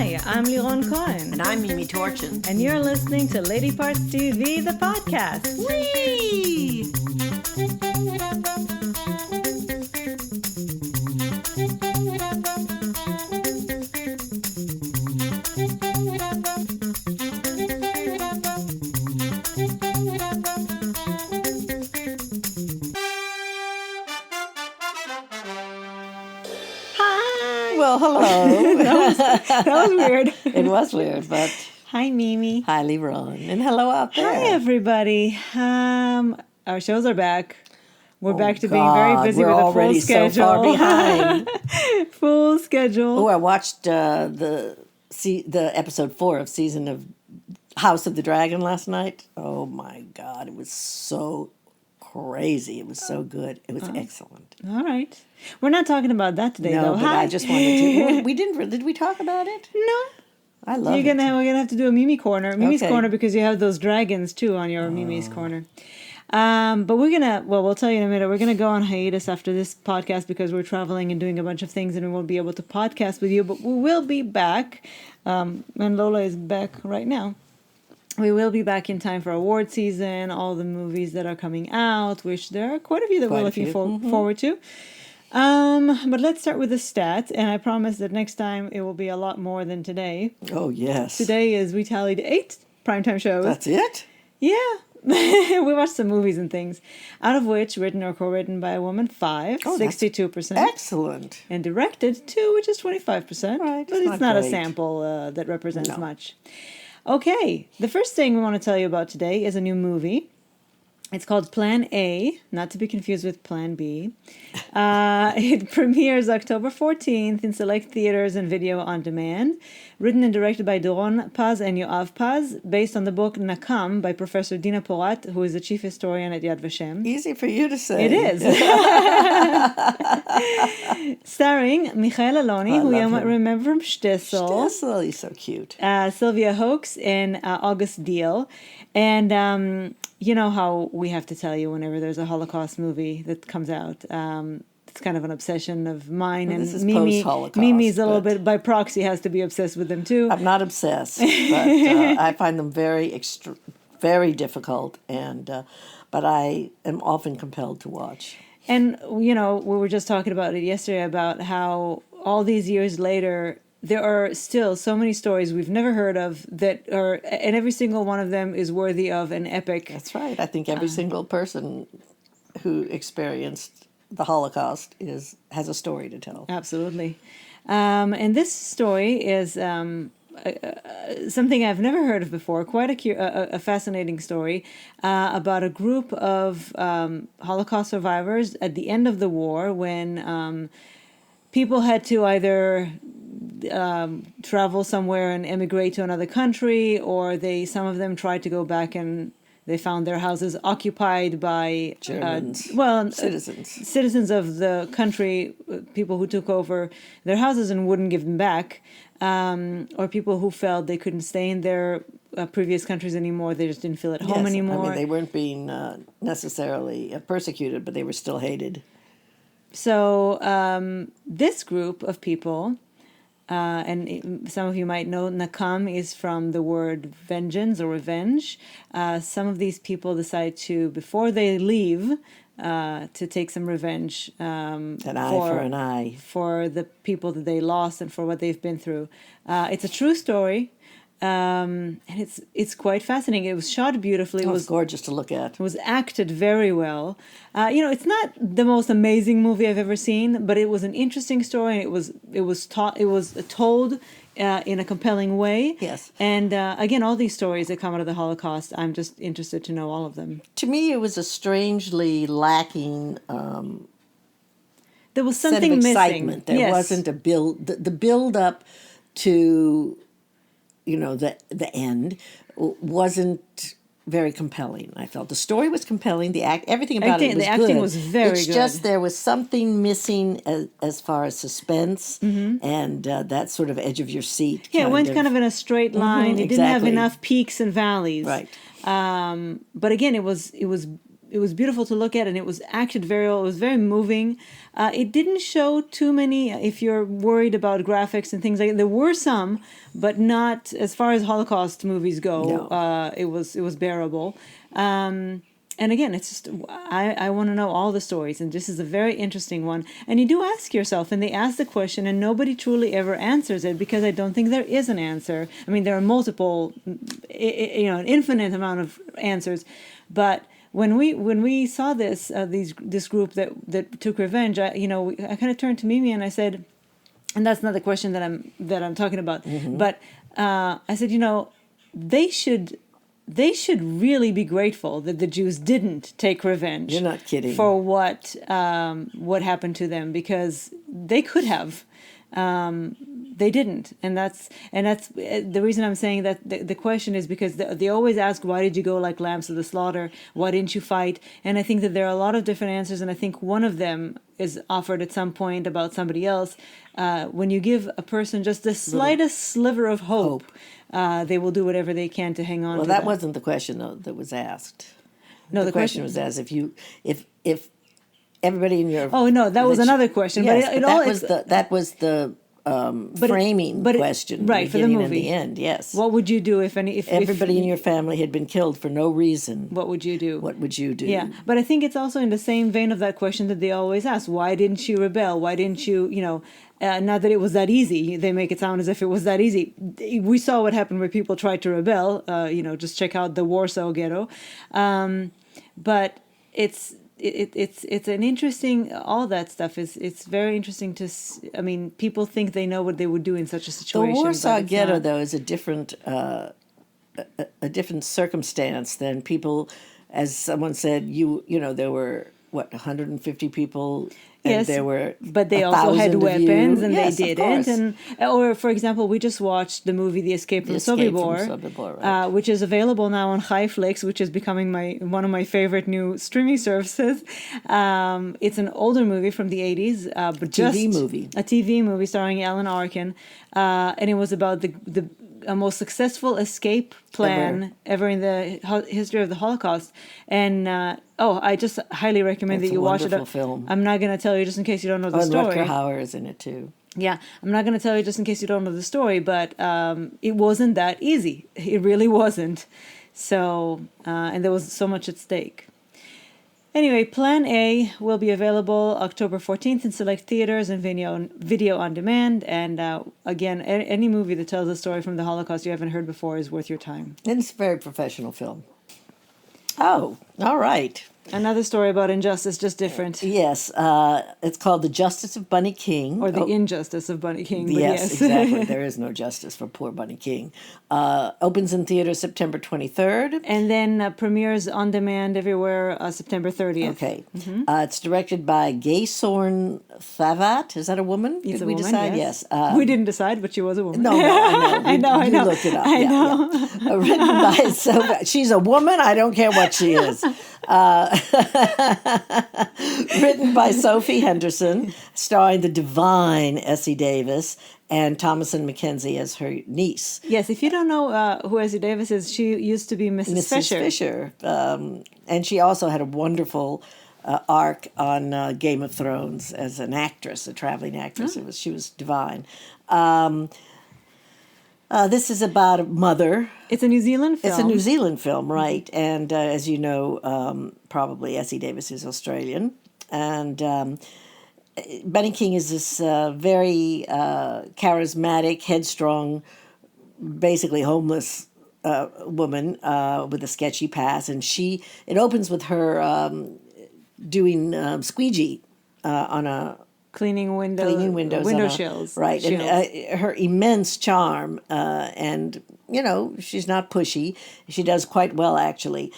Hi, I'm Liron Cohen. And I'm Mimi Torchin. And you're listening to Lady Parts TV, the podcast. Whee! Well, hello. that was weird. It was weird, but... Hi, Mimi. Hi, Liron. And hello out there. Hi, everybody. Our shows are back. We're back to being very busy with a full schedule. So far behind. Full schedule. Oh, I watched the episode 4 of season of House of the Dragon last night. Oh, my God. It was so crazy. It was so good. It was excellent. All right. We're not talking about that today, though. No, but I just wanted to... We didn't... Did we talk about it? No. I love it. We're gonna have to do a Mimi corner. Mimi's Okay. corner, because you have those dragons, too, on your Mimi's corner. But we'll tell you in a minute. We're going to go on hiatus after this podcast because we're traveling and doing a bunch of things and we won't be able to podcast with you. But we will be back. And Lola is back right now. We will be back in time for award season, all the movies that are coming out, which there are quite a few that we're looking forward to. But let's start with the stats, and I promise that next time it will be a lot more than today. Oh, yes. Today we tallied 8 primetime shows. That's it? Yeah. We watched some movies and things, out of which written or co-written by a woman, 5, 62%. Excellent. And directed 2, which is 25%. Right, but it's not a sample that represents much. Okay, the first thing we want to tell you about today is a new movie. It's called Plan A, not to be confused with Plan B. It premieres October 14th in select theaters and video on demand. Written and directed by Doron Paz and Yoav Paz, based on the book Nakam by Professor Dina Porat, who is the chief historian at Yad Vashem. Easy for you to say. It is. Starring Michael Aloni, who you might remember from Shtisel. Shtisel, he's so cute. Sylvia Hoeks and August Deal. And you know how we have to tell you whenever there's a Holocaust movie that comes out. It's kind of an obsession of mine. Well, and this is Mimi, post-Holocaust, Mimi's a little bit, by proxy, has to be obsessed with them too. I'm not obsessed, but I find them very difficult, and but I am often compelled to watch. And, you know, we were just talking about it yesterday, about how all these years later, there are still so many stories we've never heard of and every single one of them is worthy of an epic. That's right. I think every single person who experienced the Holocaust has a story to tell. Absolutely. And this story is something I've never heard of before, quite a fascinating story about a group of Holocaust survivors at the end of the war, when people had to either travel somewhere and immigrate to another country, or some of them tried to go back and they found their houses occupied by Germans, citizens of the country, people who took over their houses and wouldn't give them back, or people who felt they couldn't stay in their previous countries anymore. They just didn't feel at home anymore. I mean, they weren't being necessarily persecuted, but they were still hated. So this group of people, and some of you might know, Nakam is from the word vengeance or revenge. Some of these people decide to, before they leave, to take some revenge. An eye for an eye. For the people that they lost and for what they've been through. It's a true story. And it's quite fascinating. It was shot beautifully. It was gorgeous to look at. It was acted very well. It's not the most amazing movie I've ever seen, but it was an interesting story. And it was told in a compelling way. Yes. And again, all these stories that come out of the Holocaust, I'm just interested to know all of them. To me, it was a strangely lacking. There was something sense of missing. Excitement. There wasn't a build. The build up to, the end wasn't very compelling. I felt the story was compelling. Everything about it was good. The acting was very good. It's just there was something missing as far as suspense and that sort of edge of your seat. Yeah, it went kind of in a straight line. It didn't have exactly. enough peaks and valleys. Right. But again, it was it was beautiful to look at, and it was acted very well. It was very moving. It didn't show too many. If you're worried about graphics and things like that, there were some, but not as far as Holocaust movies go. No. It was bearable. And again, it's just I want to know all the stories, and this is a very interesting one. And you do ask yourself, and they ask the question, and nobody truly ever answers it, because I don't think there is an answer. I mean, there are multiple, an infinite amount of answers, but when we saw this group that took revenge, I kind of turned to Mimi and I said, and that's not the question that I'm talking about, but I said, they should really be grateful that the Jews didn't take revenge. You're not kidding. For what happened to them, because they could have. They didn't, and that's the reason I'm saying that the question is because they always ask, why did you go like lambs to the slaughter? Why didn't you fight? And I think that there are a lot of different answers, and I think one of them is offered at some point about somebody else. When you give a person just the slightest sliver of hope, they will do whatever they can to hang on. Well, to that wasn't the question though that was asked. No, the question was asked if everybody in your that was another question. Yes, but that was the framing question, right, for the movie. And the end. Yes. What would you do if everybody in your family had been killed for no reason? What would you do? What would you do? Yeah, but I think it's also in the same vein of that question that they always ask: why didn't you rebel? Why didn't you? Not that it was that easy. They make it sound as if it was that easy. We saw what happened when people tried to rebel. Just check out the Warsaw Ghetto. But it's an interesting, all that stuff it's very interesting to. I mean, people think they know what they would do in such a situation. The Warsaw Ghetto, though, is a different circumstance than people. As someone said, there were 150 people. And yes, there were but they also had weapons, and yes, they didn't. Or, for example, we just watched the movie "The Escape from Sobibor," right. Which is available now on HiFlix, which is becoming one of my favorite new streaming services. It's an older movie from the 80s, but just a TV movie starring Alan Arkin, and it was about the most successful escape plan ever in the history of the Holocaust. And I just highly recommend that you watch it. Film. I'm not going to tell you just in case you don't know the story. Rutger Hauer is in it too. Yeah, I'm not going to tell you just in case you don't know the story, but it wasn't that easy. It really wasn't. So, and there was so much at stake. Anyway, Plan A will be available October 14th in select theaters and video on demand. And again, any movie that tells a story from the Holocaust you haven't heard before is worth your time. And it's a very professional film. Oh, all right. Another story about injustice, just different. Yes, it's called The Justice of Bunny King. Or The Injustice of Bunny King. But yes, exactly. There is no justice for poor Bunny King. Opens in theaters September 23rd. And then premieres on demand everywhere September 30th. Okay. It's directed by Gaysorn Thavat. Is that a woman? It's a woman, decide? Yes. We didn't decide, but she was a woman. No, I know. I know. You looked it up. I know. Yeah. Written by Sophie. She's a woman. I don't care what she is. Written by Sophie Henderson, starring the divine Essie Davis and Thomasin McKenzie as her niece. Yes, if you don't know who Essie Davis is, she used to be Mrs. Fisher. And she also had a wonderful arc on Game of Thrones as an actress, a traveling actress. She was divine. This is about a mother. It's a New Zealand film. It's a New Zealand film, right. And as you know, probably Essie Davis is Australian. And Bunny King is this very charismatic, headstrong, basically homeless woman with a sketchy past. And it opens with her doing squeegee on a... Cleaning window sills. Right. Shields. And her immense charm, and, she's not pushy. She does quite well, actually.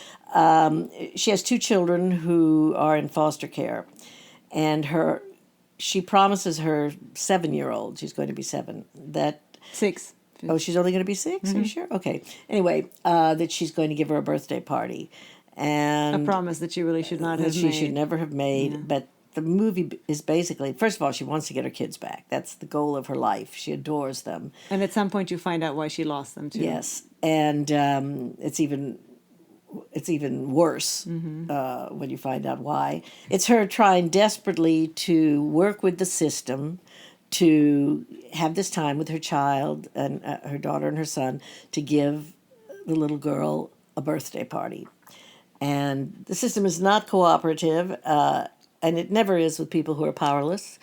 She has 2 children who are in foster care. And she promises her 7-year-old, she's going to be 7, that... 6. Oh, she's only going to be 6? Are you sure? Okay. Anyway, that she's going to give her a birthday party. And a promise that she really should not have made. She should never have made, Yeah. But the movie is basically, first of all, she wants to get her kids back. That's the goal of her life. She adores them. And at some point you find out why she lost them, too. Yes. And it's even it's even worse when you find out why. It's her trying desperately to work with the system to have this time with her child and her daughter and her son to give the little girl a birthday party. And the system is not cooperative, and it never is with people who are powerless.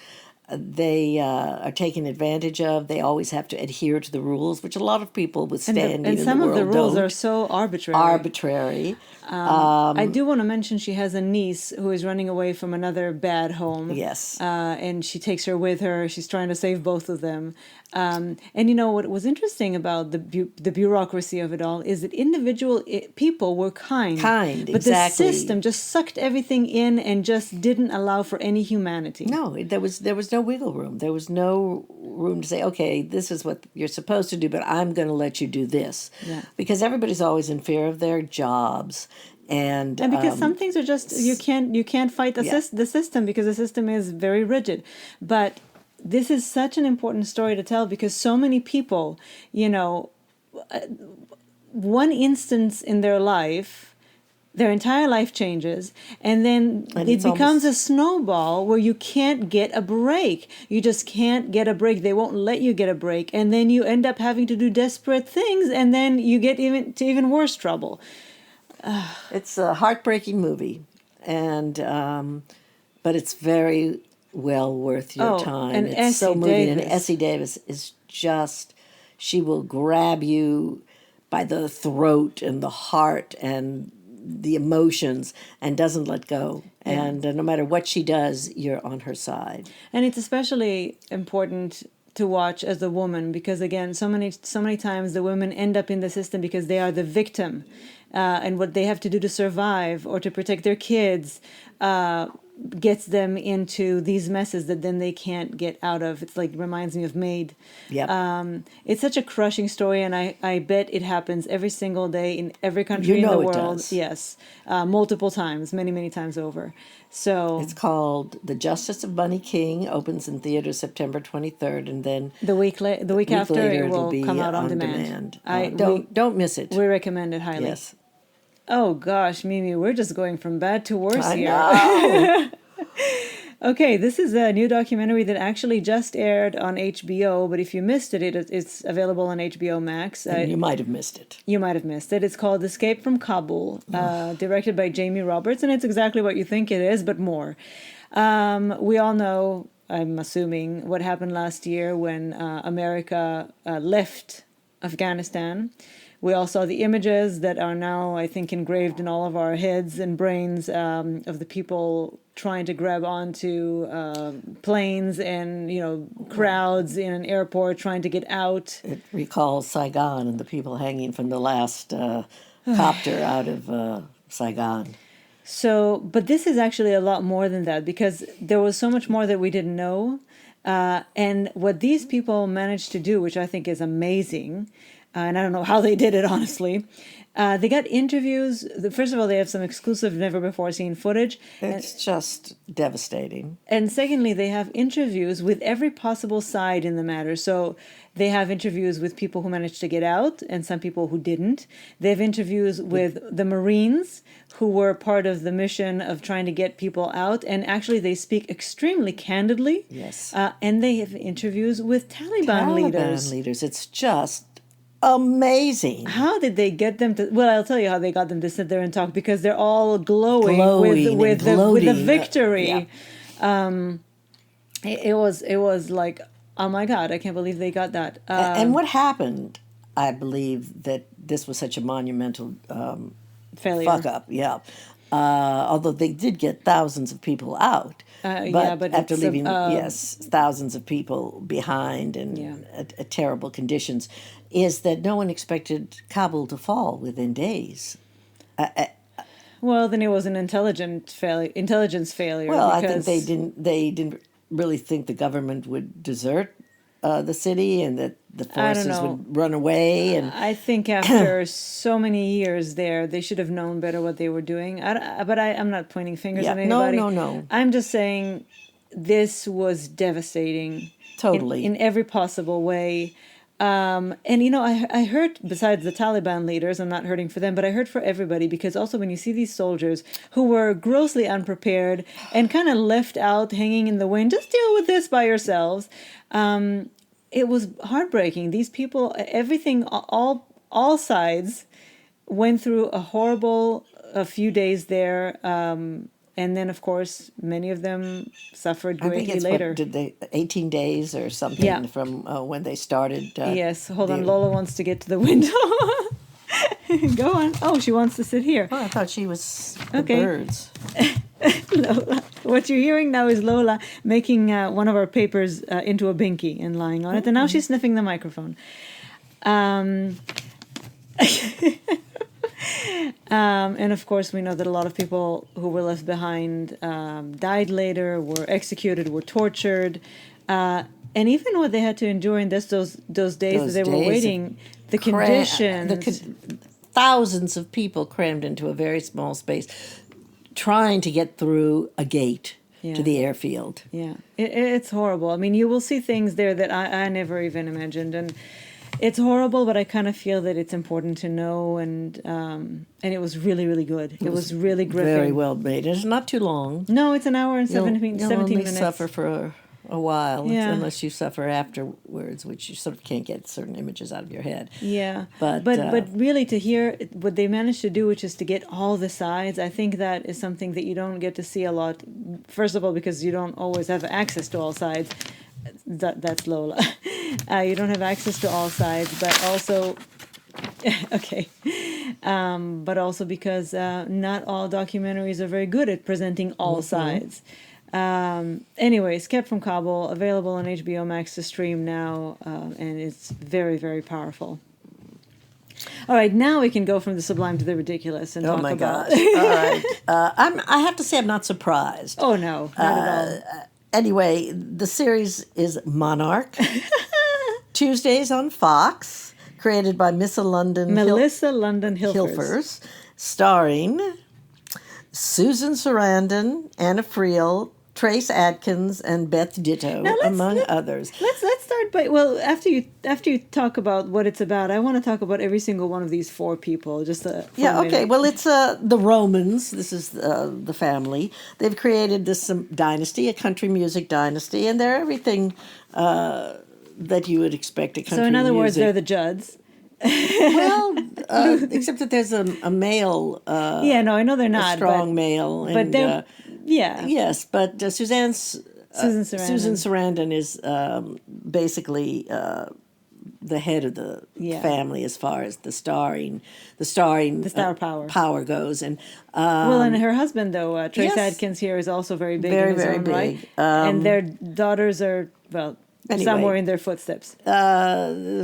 They are taken advantage of. They always have to adhere to the rules, which a lot of people withstanding And in some the of world the rules don't. are so arbitrary. Arbitrary. I do want to mention she has a niece who is running away from another bad home. Yes. And she takes her with her. She's trying to save both of them. And you know what was interesting about the bureaucracy of it all is that individual people were kind. Kind, but exactly. the system just sucked everything in and just didn't allow for any humanity. No, there was no wiggle room. There was no room to say, okay, this is what you're supposed to do, but I'm going to let you do this. Yeah. Because everybody's always in fear of their jobs. And because some things are just you can't fight the system because the system is very rigid. But this is such an important story to tell because so many people, one instance in their life, their entire life changes, and then it becomes a snowball where you can't get a break. You just can't get a break. They won't let you get a break, and then you end up having to do desperate things, and then you get even worse trouble. It's a heartbreaking movie, and but it's very well worth your time. And It's so Essie moving, and Davis. Essie Davis is just, she will grab you by the throat and the heart and the emotions and doesn't let go. And no matter what she does, you're on her side. And it's especially important to watch as a woman because again, so many times the women end up in the system because they are the victim, and what they have to do to survive or to protect their kids gets them into these messes that then they can't get out of. It's like reminds me of Maid. Yep. It's such a crushing story, and I bet it happens every single day in every country in the it world. does. Yes, multiple times, many times over. So It's called The Justice of Bunny King, opens in theaters September 23rd, and then the week after later it will it'll be come out on demand. demand. Don't miss it. We recommend it highly. Yes. Oh gosh, Mimi, we're just going from bad to worse I here. know. Okay, this is a new documentary that actually just aired on HBO, but if you missed it, it's available on HBO Max. And you might have missed it. You might have missed it. It's called Escape from Kabul, directed by Jamie Roberts, and it's exactly what you think it is, but more. We all know, I'm assuming, what happened last year when America left Afghanistan. We all saw the images that are now, I think, engraved in all of our heads and brains of the people trying to grab onto planes and, crowds in an airport trying to get out. It recalls Saigon and the people hanging from the last copter out of Saigon. So, but this is actually a lot more than that because there was so much more that we didn't know. And what these people managed to do, which I think is amazing, and I don't know how they did it, honestly. They got interviews. First of all, they have some exclusive, never-before-seen footage. It's just devastating. And secondly, they have interviews with every possible side in the matter. So they have interviews with people who managed to get out and some people who didn't. They have interviews with the Marines who were part of the mission of trying to get people out. And actually, they speak extremely candidly. Yes. And they have interviews with Taliban leaders. It's just amazing. How did they get them to? Well, I'll tell you how they got them to sit there and talk because they're all glowing with the victory. Yeah. It was like, oh my God, I can't believe they got that. And what happened? I believe that this was such a monumental failure. fuck up. Yeah. Although they did get thousands of people out. But after leaving, thousands of people behind in terrible conditions, is that no one expected Kabul to fall within days. Well, then it was an intelligence failure. Well, I think they didn't really think the government would desert the city and that the forces would run away. And I think after so many years there, they should have known better what they were doing. I'm not pointing fingers at anybody. No. I'm just saying this was devastating. Totally. In every possible way. And I heard, besides the Taliban leaders, I'm not hurting for them, but I heard for everybody, because also when you see these soldiers who were grossly unprepared and kind of left out hanging in the wind, just deal with this by yourselves. It was heartbreaking. These people, everything, all sides went through a few days there. And then, of course, many of them suffered I think greatly it's later. what, did they 18 days or something Yeah. from when they started. Yes, hold on. Lola wants to get to the window. Go on. Oh, she wants to sit here. Oh, I thought she was the Okay. birds. Lola. What you're hearing now is Lola making one of our papers into a binky and lying on it. And now she's sniffing the microphone. And of course, we know that a lot of people who were left behind died later, were executed, were tortured. And even what they had to endure in those days Those that they were days of waiting, the conditions. Thousands of people crammed into a very small space, trying to get through a gate Yeah. to the airfield. Yeah, it's horrible. I mean, you will see things there that I never even imagined, and it's horrible. But I kind of feel that it's important to know, and it was really, really good. It was really gripping. Very well made. It's not too long. No, it's an hour and 17 You'll only minutes. suffer for a while, Yeah. unless you suffer afterwards, which you sort of can't get certain images out of your head. Yeah, But, but really to hear what they managed to do, which is to get all the sides, I think that is something that you don't get to see a lot. First of all, because you don't always have access to all sides. That's Lola. You don't have access to all sides, but also, okay, but also because not all documentaries are very good at presenting all sides. Anyways, Kept from Kabul, available on HBO Max to stream now, and it's very, very powerful. All right, now we can go from the sublime to the ridiculous and Oh talk my about. gosh! All right, I have to say I'm not surprised. Oh no, not at all. Anyway, the series is Monarch. Tuesdays on Fox, created by Melissa London Hilfers. starring Susan Sarandon, Anna Friel, Trace Adkins, and Beth Ditto, among others. Let's start by after you talk about what it's about, I want to talk about every single one of these four people. Just for a Okay. minute. Well, it's the Romans. This is the family. They've created this dynasty, a country music dynasty, and they're everything that you would expect a country music. So in other words, they're the Judds. Well, except that there's a male. Yeah, no, I know they're not. A strong male. But they're, yeah. Yes, but Susan Sarandon. Susan Sarandon is basically the head of the family as far as the star power goes, and and her husband though Trace yes. Adkins here is also very big Very, in his very own big. right, and their daughters are Anyway. somewhere in their footsteps.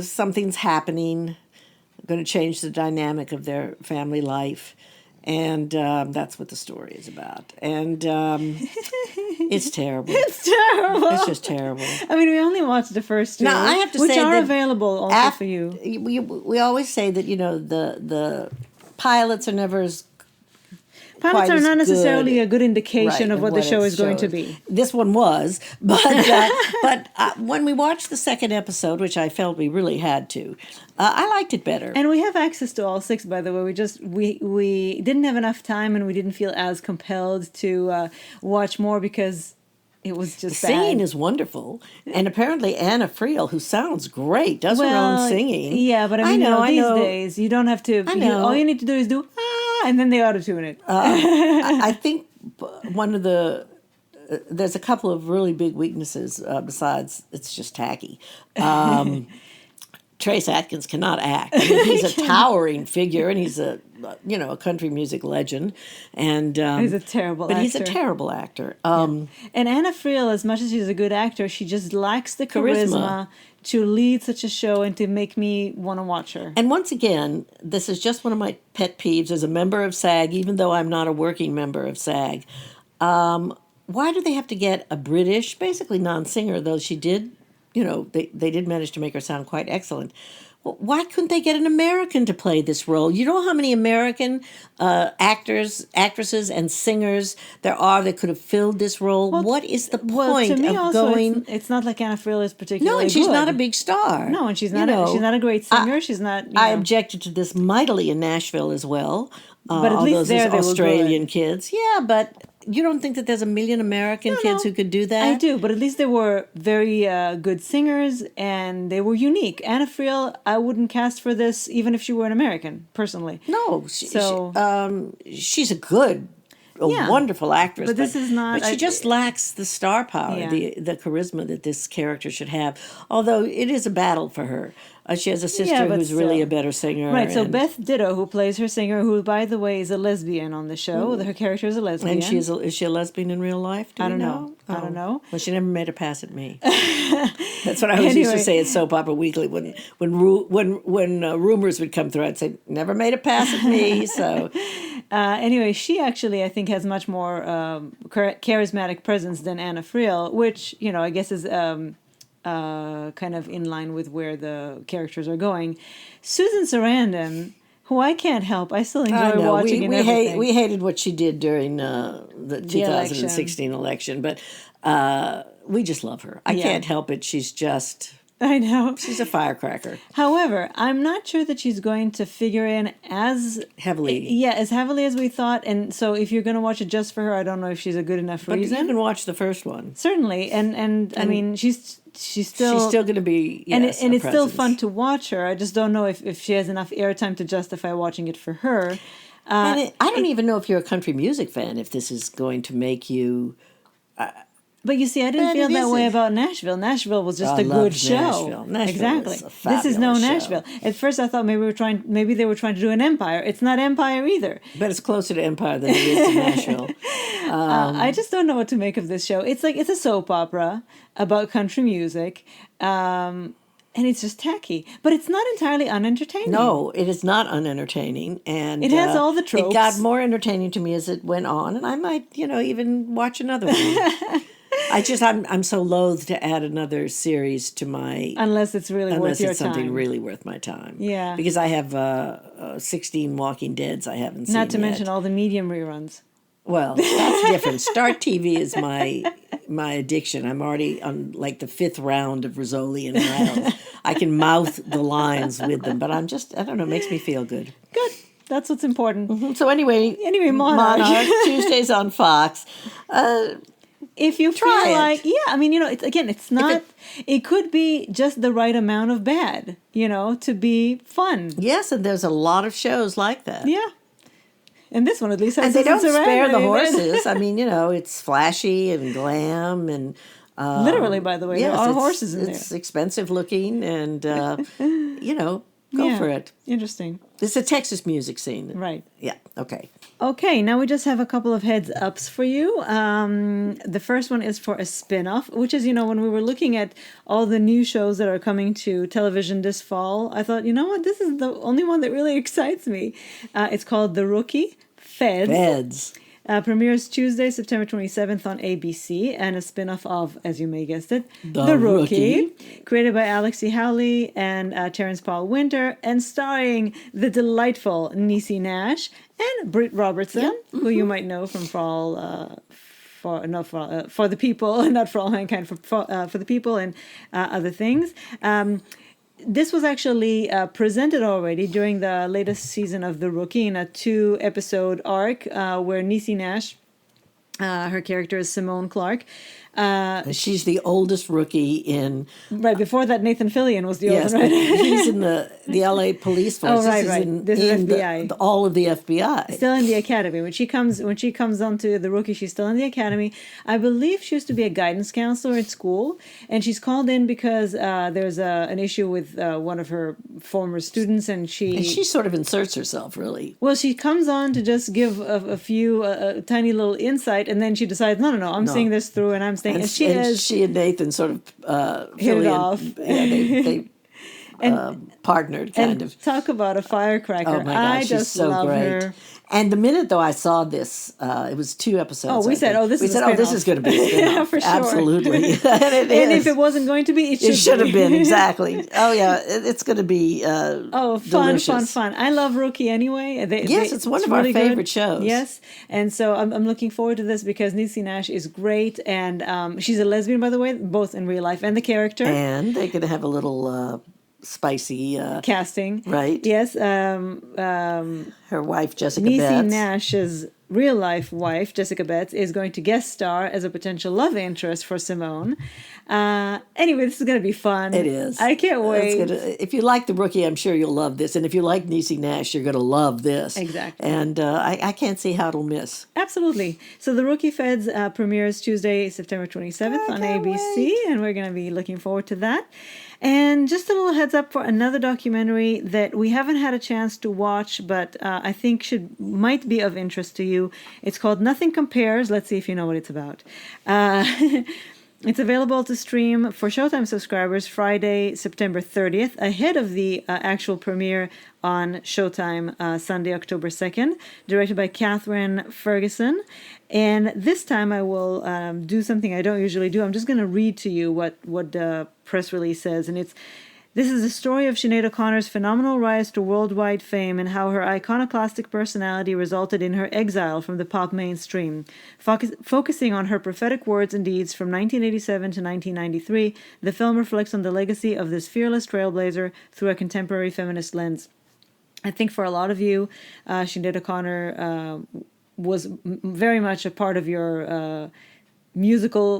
Something's happening, going to change the dynamic of their family life. And that's what the story is about. And it's terrible. It's terrible. It's just terrible. I mean, we only watched the first two, Now, I have to which say are that available also for you. We always say that, the pilots are never as Pilots quite are as not necessarily good. a good indication Right, of what the show it is going to shows. be. This one was, but when we watched the second episode, which I felt we really had to, I liked it better. And we have access to all six, by the way. We didn't have enough time, and we didn't feel as compelled to watch more because it was just Singing bad. is wonderful, and apparently Anna Friel, who sounds great, does her own singing. Yeah, but I mean, these days you don't have to. All you need to do is do and then they auto-tune it. I think one of there's a couple of really big weaknesses besides it's just tacky. Trace Adkins cannot act. I mean, he's a towering figure, and he's a country music legend. And he's a terrible actor. But he's a terrible actor. And Anna Friel, as much as she's a good actor, she just lacks the charisma to lead such a show and to make me want to watch her. And once again, this is just one of my pet peeves as a member of SAG, even though I'm not a working member of SAG. Why do they have to get a British, basically non-singer, though she did, they did manage to make her sound quite excellent. why couldn't they get an American to play this role? You know how many American actors, actresses, and singers there are that could have filled this role? What is the point to me of also, going? it's not like Anna Friel is particularly No, and she's good. not a big star. No, and she's You not. know, She's not a great singer. She's not. I objected to this mightily in Nashville as well. But at all least those there they were Australian good. kids. Yeah, but you don't think that there's a million American kids who could do that? I do, but at least they were very good singers and they were unique. Anna Friel, I wouldn't cast for this even if she were an American, personally. No, she's a good, Yeah, wonderful actress. but this is not- But she just lacks the star power, Yeah. the charisma that this character should have. Although it is a battle for her. She has a sister but who's really still. a better singer. Right, so and- Beth Ditto, who plays her singer, who, by the way, is a lesbian on the show. Her character is a lesbian. And is she a lesbian in real life? Do I you don't know. I don't know. Well, she never made a pass at me. That's what I always used to Anyway. say at Soap Opera Weekly when rumors would come through. I'd say, "Never made a pass at me." So Anyway, she actually, I think, has much more charismatic presence than Anna Friel, which, I guess is kind of in line with where the characters are going. Susan Sarandon, who I can't help, I still enjoy watching and everything. we hated what she did during the 2016 election, but we just love her. I can't help it. She's I know. a firecracker. However, I'm not sure that she's going to figure in as Heavily. as heavily as we thought. And so, if you're going to watch it just for her, I don't know if she's a good enough But reason. you can watch the first one. Certainly, and I mean, she's still She's still going to be and yes, and a it's still presence. fun to watch her. I just don't know if she has enough airtime to justify watching it for her. And I don't even know if you're a country music fan, if this is going to make you. But you see, I didn't But feel it that way isn't. about Nashville. Nashville was just I a good loved show. Nashville. Nashville Exactly. was a This is no fabulous show. Nashville. At first, I thought maybe they were trying to do an Empire. It's not Empire either. But it's closer to Empire than it is to Nashville. I just don't know what to make of this show. It's a soap opera about country music, and it's just tacky. But it's not entirely unentertaining. No, it is not unentertaining, and It has all the It got tropes. more entertaining to me as it went on, and I might, even watch another one. I'm so loath to add another series to my Unless it's really worth unless your it's something time. really worth my time. Yeah. because I have 16 Walking Deads I haven't seen. Not to yet. mention all the medium reruns. Well, that's different. Start TV is my addiction. I'm already on like the 5th round of Rizzoli and Miles. I can mouth the lines with them, but I don't know, it makes me feel good. Good. That's what's important. So anyway, Monarch. Tuesdays on Fox. If you Try feel it. like, it's not, it could be just the right amount of bad, to be fun. Yes, and there's a lot of shows like that. Yeah. And this one at least has And they don't Susan spare Sarandon the in it. horses. I mean, it's flashy and glam and Literally, by the way, there are horses in It's there. expensive looking and go Yeah. for it. Interesting. It's a Texas music scene. Right. Yeah. Okay. Okay, now we just have a couple of heads ups for you. The first one is for a spin-off, which is, when we were looking at all the new shows that are coming to television this fall, I thought, this is the only one that really excites me. It's called The Rookie, Feds. Premieres Tuesday, September 27th on ABC, and a spin-off of, as you may guessed it, The Rookie. created by Alex E. Howley and Terrence Paul Winter, and starring the delightful Niecy Nash and Britt Robertson, who you might know from For the People, not For All Mankind, for the People and other things. This was actually presented already during the latest season of The Rookie in a 2-episode arc where Niecy Nash, her character is Simone Clark. She's the oldest rookie in. Right, before that, Nathan Fillion was the Yes, old but one. he's in the LA police force. Oh, right, This is right. This is FBI. All of the FBI. Still in the academy. When she comes onto The Rookie, she's still in the academy. I believe she used to be a guidance counselor at school, and she's called in because there's an issue with one of her former students, and she sort of inserts herself, really. Well, she comes on to just give a few tiny little insight, and then she decides, no, I'm seeing this through, and I'm staying. And she and Nathan sort of hit it Fillion, off. Yeah, they partnered, kind of. Talk about a firecracker. Oh my gosh, I she's just so love great. her. And the minute though I saw this, it was 2 episodes. We said, this is going to be a spinoff. Yeah, for sure. Absolutely. And it And is. if it wasn't going to be, It should have been, exactly. Oh yeah, it's going to be delicious. fun. I love Rookie anyway. It's one of our really favorite good. shows. Yes, and so I'm looking forward to this because Niecy Nash is great, and she's a lesbian, by the way, both in real life and the character. And they're going to have a little spicy casting. Right. Yes. Her wife, Jessica Niecy Betts. Nash's real life wife, Jessica Betts, is going to guest star as a potential love interest for Simone. Anyway, this is going to be fun. It is. I can't wait. If you like The Rookie, I'm sure you'll love this. And if you like Niecy Nash, you're going to love this. Exactly. And I can't see how it'll miss. Absolutely. So The Rookie Feds premieres Tuesday, September 27th on ABC, and we're going to be looking forward to that. And just a little heads up for another documentary that we haven't had a chance to watch, but I think might be of interest to you. It's called Nothing Compares. Let's see if you know what it's about. It's available to stream for Showtime subscribers Friday, September 30th, ahead of the actual premiere on Showtime Sunday, October 2nd, directed by Catherine Ferguson. And this time I will do something I don't usually do. I'm just going to read to you what the press release says. And this is the story of Sinead O'Connor's phenomenal rise to worldwide fame and how her iconoclastic personality resulted in her exile from the pop mainstream. Focusing on her prophetic words and deeds from 1987 to 1993, the film reflects on the legacy of this fearless trailblazer through a contemporary feminist lens. I think for a lot of you, Sinead O'Connor was very much a part of your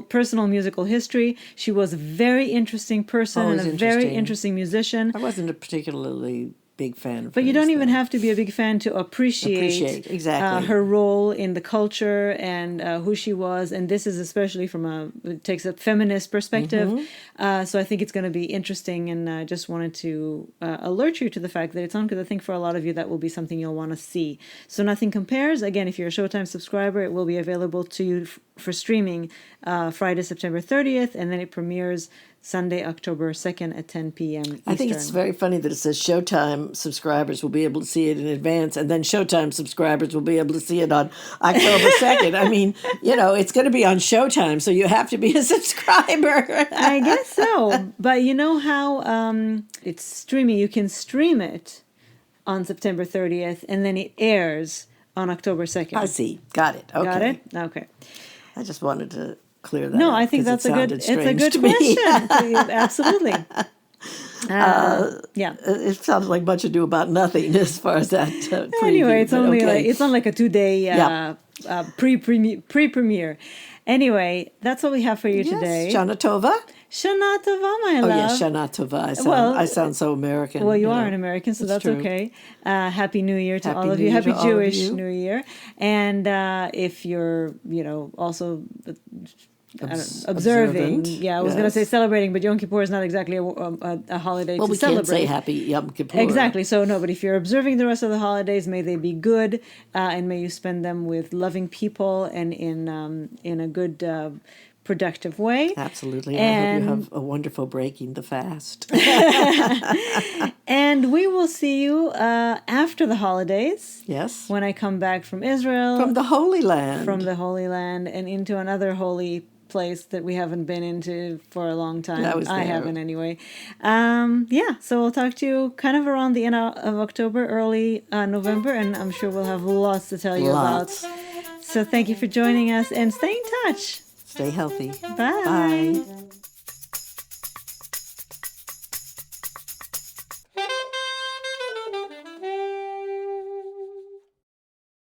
personal musical history. She was a very interesting person and a very interesting musician. I wasn't a particularly big fan of But you don't even though. have to be a big fan to appreciate exactly her role in the culture and who she was. And this is especially it takes a feminist perspective. Mm-hmm. So I think it's going to be interesting. And I just wanted to alert you to the fact that it's on, because I think for a lot of you that will be something you'll want to see. So Nothing Compares. Again, if you're a Showtime subscriber, it will be available to you for streaming Friday, September 30th. And then it premieres Sunday, October 2nd at 10 p.m. Eastern. I think it's very funny that it says Showtime subscribers will be able to see it in advance, and then Showtime subscribers will be able to see it on October 2nd. I mean, it's going to be on Showtime, so you have to be a subscriber. I guess so. But you know how it's streaming? You can stream it on September 30th, and then it airs on October 2nd. I see.Got it. Okay. Got it? Okay. I just wanted to clear that No, up I think 'cause that's a good question. Absolutely. Yeah. It sounds like much ado about nothing as far as that preview, Anyway, it's but only okay. it's on like a 2-day pre-premiere. Anyway, that's what we have for you today. Shana Tova. Shana Tova, my love. Oh yes, Shana Tova. I sound so American. Well, you are an American, so that's true. okay. Happy New Year to Happy all of New you. Year Happy to all of Jewish you. New Year. And if you're, also observing. Observant, Yeah, I was going to say yes. celebrating, but Yom Kippur is not exactly a holiday Well, to we celebrate. can't say Happy Yom Kippur. Exactly. So no, but if you're observing the rest of the holidays, may they be good, and may you spend them with loving people and in a good, productive way. Absolutely. And I hope you have a wonderful breaking the fast. And we will see you after the holidays. Yes. When I come back from Israel. From the Holy Land. From the Holy Land and into another holy place that we haven't been into for a long time. I haven't anyway. So we'll talk to you kind of around the end of October, early November, and I'm sure we'll have lots to tell you about. So thank you for joining us and stay in touch. Stay healthy. Bye. Bye.